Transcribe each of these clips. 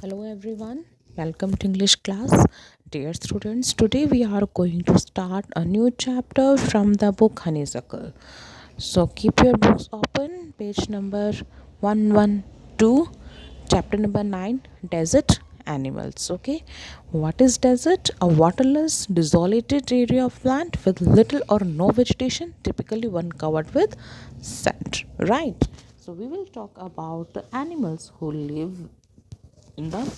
Hello everyone, welcome to English class. Dear students, today we are going to start a new chapter from the book Honeysuckle. So keep your books open, page number 112, chapter number 9, Desert Animals. Okay, what is desert? A waterless, desolated area of land with little or no vegetation, typically one covered with sand. Right. So we will talk about the animals who live in the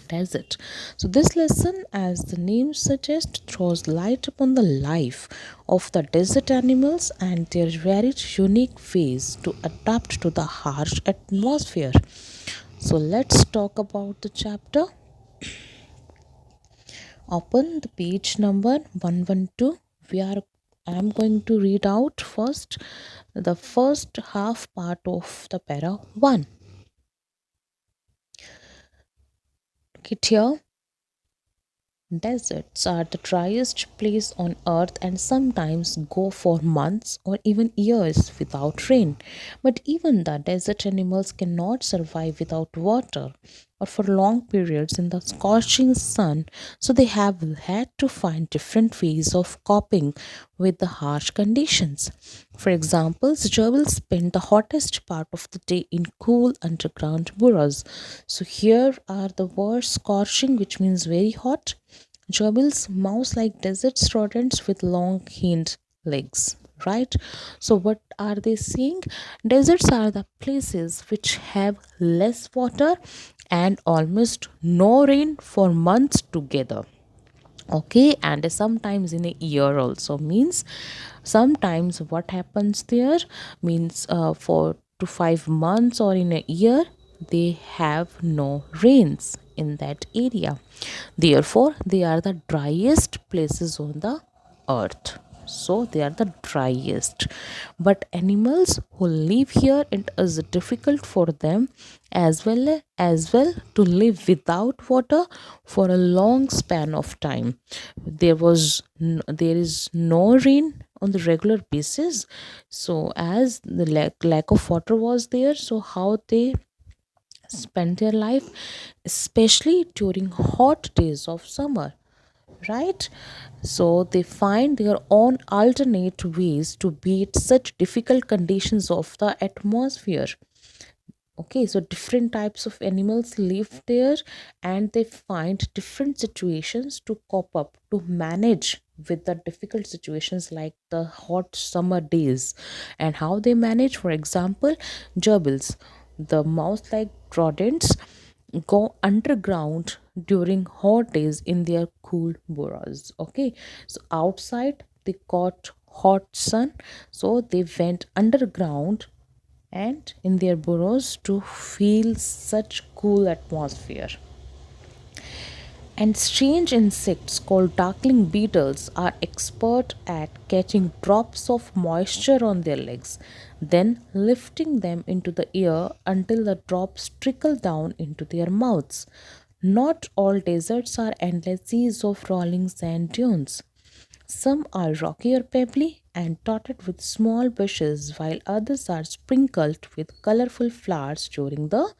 desert. So, this lesson, as the name suggests, throws light upon the life of the desert animals and their very unique ways to adapt to the harsh atmosphere. So, let's talk about the chapter. Open the page number 112. We are I am going to read out first the first half part of the para 1. Get here. Deserts are the driest place on earth and sometimes go for months or even years without rain. But even the desert animals cannot survive without water or for long periods in the scorching sun, so they have had to find different ways of coping with the harsh conditions. For example, gerbils spend the hottest part of the day in cool underground burrows. So here are the words scorching, which means very hot. Gerbils mouse like desert rodents with long hind legs. Right? So, what are they saying? Deserts are the places which have less water and almost no rain for months together. Okay, and sometimes in a year also means sometimes what happens there means 4 to 5 months or in a year they have no rains in that area. Therefore, they are the driest places on the earth. So they are the driest. But animals who live here, it is difficult for them as well to live without water for a long span of time. There is no rain on the regular basis. So as the lack of water was there, so how they spend their life, especially during hot days of summer, right? So they find their own alternate ways to beat such difficult conditions of the atmosphere. Okay, so different types of animals live there and they find different situations to cope up, to manage with the difficult situations like the hot summer days. And how they manage, for example, gerbils, the mouse like rodents, go underground during hot days in their cool burrows. Okay, so outside they caught hot sun, so they went underground and in their burrows to feel such cool atmosphere. And strange insects called darkling beetles are expert at catching drops of moisture on their legs, then lifting them into the air until the drops trickle down into their mouths. Not all deserts are endless seas of rolling sand dunes. Some are rocky or pebbly and dotted with small bushes, while others are sprinkled with colorful flowers during the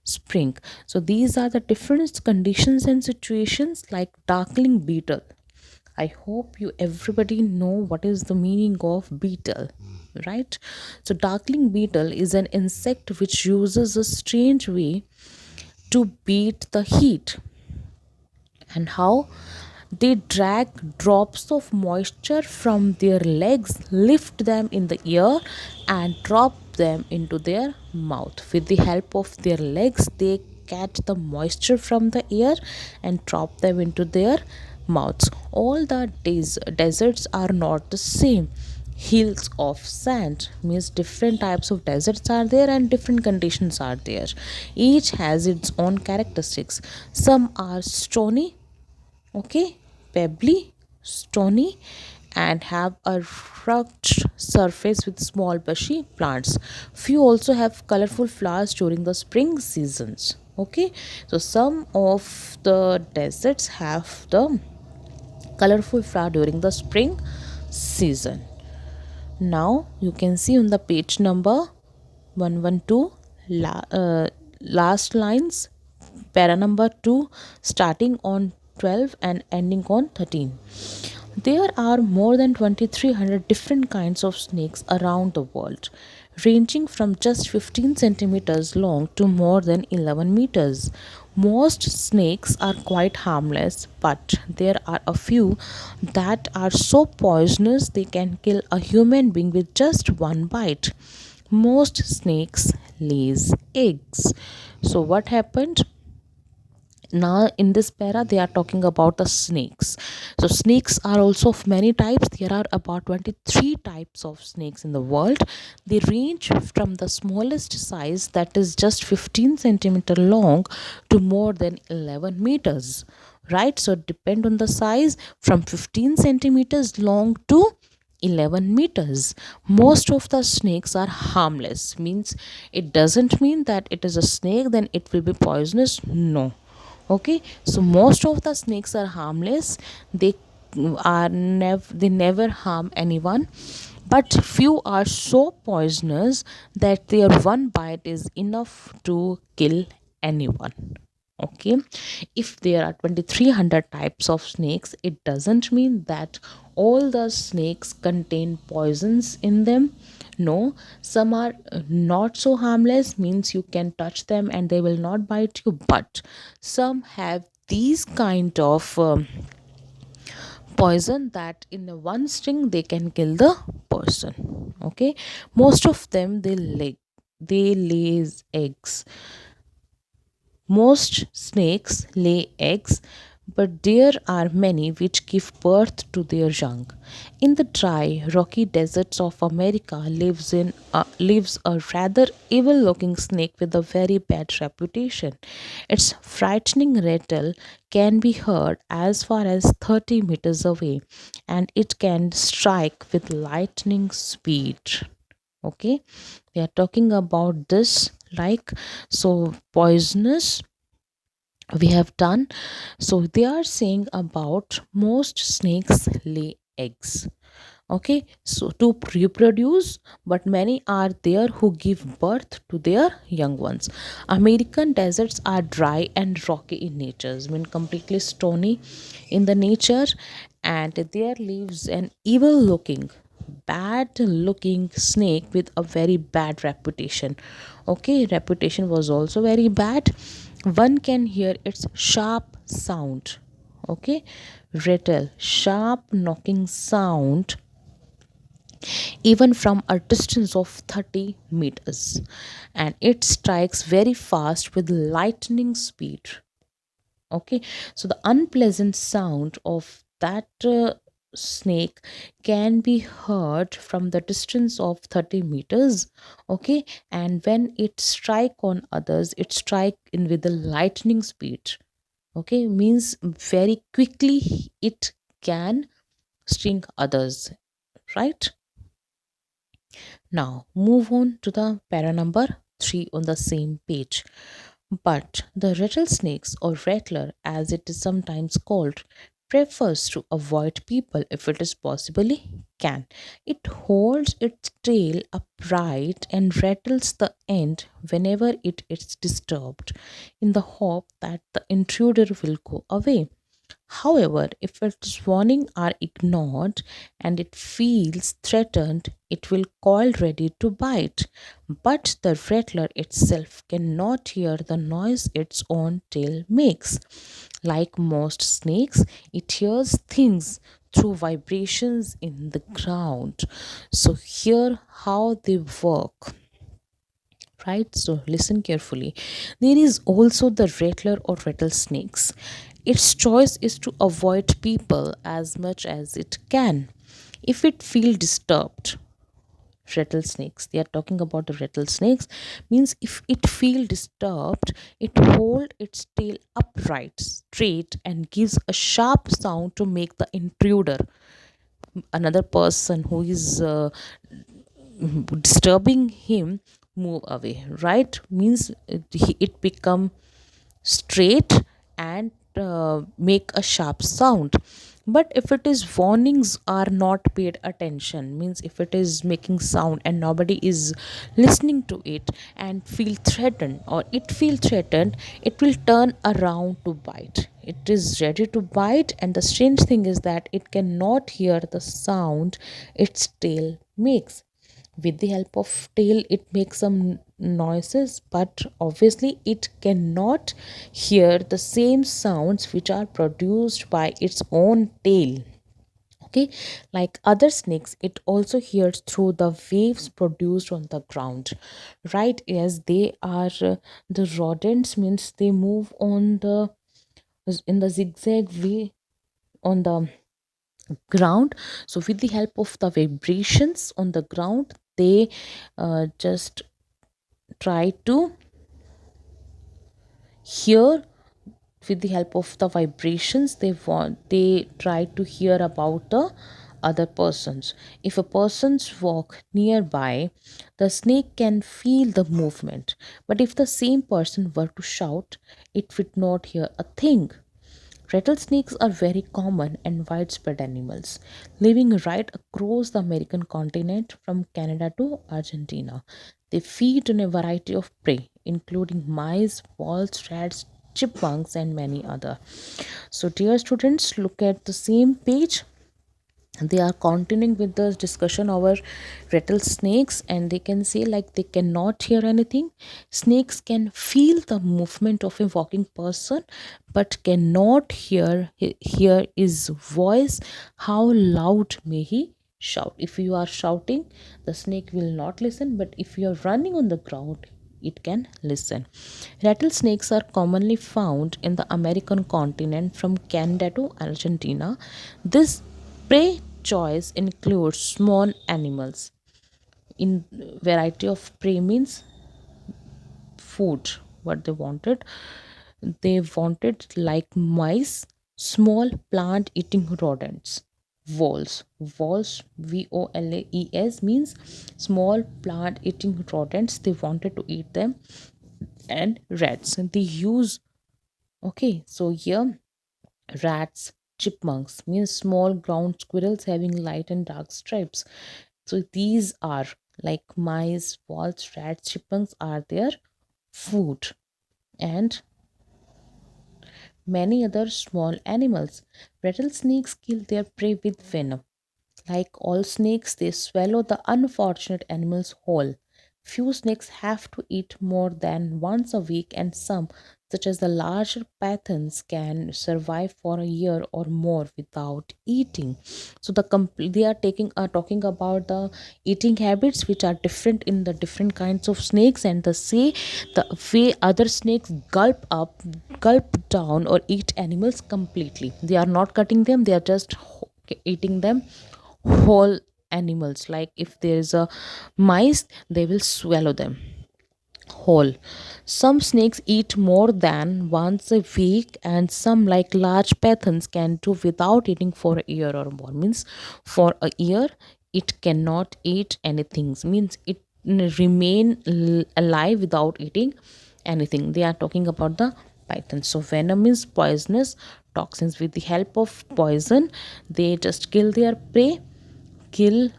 spring. So, these are the different conditions and situations like darkling beetle. I hope you everybody know what is the meaning of beetle, right? So, darkling beetle is an insect which uses a strange way to beat the heat. And how? They drag drops of moisture from their legs, lift them in the air, and drop them into their mouth. With the help of their legs, they catch the moisture from the air and drop them into their mouths. All the deserts are not the same. Hills of sand means different types of deserts are there and different conditions are there. Each has its own characteristics. Some are stony, okay, pebbly, stony, and have a rugged surface with small bushy plants. Few also have colorful flowers during the spring seasons. Okay, so some of the deserts have the colorful flower during the spring season. Now you can see on the page number 112, last lines, Para number 2, starting on 12 and ending on 13. There are more than 2300 different kinds of snakes around the world, ranging from just 15 centimeters long to more than 11 meters. Most snakes are quite harmless, but there are a few that are so poisonous they can kill a human being with just one bite. Most snakes lays eggs. So what happened? Now in this para they are talking about the snakes. So snakes are also of many types. There are about 23 types of snakes in the world. They range from the smallest size, that is just 15 centimeter long, to more than 11 meters, right? So depend on the size, from 15 centimeters long to 11 meters. Most of the snakes are harmless, means it doesn't mean that it is a snake then it will be poisonous. No. Okay, so most of the snakes are harmless. They they never harm anyone, but few are so poisonous that their one bite is enough to kill anyone. Okay, if there are 2300 types of snakes, it doesn't mean that all the snakes contain poisons in them. No, some are not so harmless, means you can touch them and they will not bite you, but some have these kind of poison that in a one sting they can kill the person. Okay, most of them they lays eggs. Most snakes lay eggs, but there are many which give birth to their young. In the dry, rocky deserts of America lives a rather evil-looking snake with a very bad reputation. Its frightening rattle can be heard as far as 30 meters away, and it can strike with lightning speed. Okay, we are talking about this, like, so poisonous we have done. So they are saying about most snakes lay eggs. Okay, so to reproduce, but many are there who give birth to their young ones. American deserts are dry and rocky in nature, I mean completely stony in the nature, and there lives an evil looking, bad looking snake with a very bad reputation. Okay, reputation was also very bad. One can hear its sharp sound. Okay, rattle, sharp knocking sound, even from a distance of 30 meters, and it strikes very fast with lightning speed. Okay, so the unpleasant sound of that snake can be heard from the distance of 30 meters. Okay, and when it strike on others, it strike in with the lightning speed. Okay, means very quickly it can sting others, right? Now move on to the para number 3 on the same page. But the rattlesnakes, or rattler as it is sometimes called, prefers to avoid people if it is possibly can. It holds its tail upright and rattles the end whenever it is disturbed, in the hope that the intruder will go away. However, if its warnings are ignored and it feels threatened, it will coil ready to bite. But the rattler itself cannot hear the noise its own tail makes. Like most snakes, it hears things through vibrations in the ground. So, here how they work, right? So listen carefully. There is also the rattler or rattlesnakes. Its choice is to avoid people as much as it can. If it feel disturbed, rattlesnakes, they are talking about the rattlesnakes, means if it feel disturbed, it hold its tail upright straight and gives a sharp sound to make the intruder, another person who is disturbing him, move away, right? Means it become straight and make a sharp sound. But if it is warnings are not paid attention, means if it is making sound and nobody is listening to it and feel threatened, or it feel threatened, it will turn around to bite. It is ready to bite, and the strange thing is that it cannot hear the sound its tail makes. With the help of tail it makes some noises, but obviously it cannot hear the same sounds which are produced by its own tail. Okay, like other snakes, it also hears through the waves produced on the ground, right? As they are the rodents, means they move on the in the zigzag way on the ground. So with the help of the vibrations on the ground, they just try to hear. With the help of the vibrations, they try to hear about the other persons. If a person's walk nearby, the snake can feel the movement, but if the same person were to shout, it would not hear a thing. Rattlesnakes are very common and widespread animals, living right across the American continent from Canada to Argentina. They feed on a variety of prey, including mice, voles, rats, chipmunks, and many other. So, dear students, look at the same page. They are continuing with the discussion over rattlesnakes, and they can say like they cannot hear anything. Snakes can feel the movement of a walking person, but cannot hear his voice. How loud may he shout? If you are shouting, the snake will not listen, but if you are running on the ground, it can listen. Rattlesnakes are commonly found in the American continent from Canada to Argentina. This prey choice includes small animals. In variety of prey means food. What they wanted like mice, small plant eating rodents. Voles, voles means small plant eating rodents. They wanted to eat them. And rats, they use. Okay, so here rats, chipmunks means small ground squirrels having light and dark stripes. So these are like mice, voles, rats, chipmunks are their food, and many other small animals. Rattlesnakes kill their prey with venom. Like all snakes, they swallow the unfortunate animals whole. Few snakes have to eat more than once a week, and some, such as the larger pythons, can survive for a year or more without eating. So they are talking about the eating habits which are different in the different kinds of snakes, and the say the way other snakes gulp down or eat animals completely. They are not cutting them; they are just eating them whole animals. Like if there is a mice, they will swallow them whole. Some snakes eat more than once a week, and some, like large pythons, can do without eating for a year or more. Means for a year it cannot eat anything. Means it remain alive without eating anything. They are talking about the python. So venom is poisonous toxins. With the help of poison, they just kill their prey, kill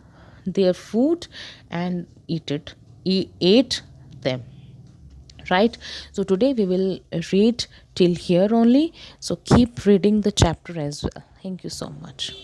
their food, and eat it. Ate them, right? So today we will read till here only, so keep reading the chapter as well. Thank you so much.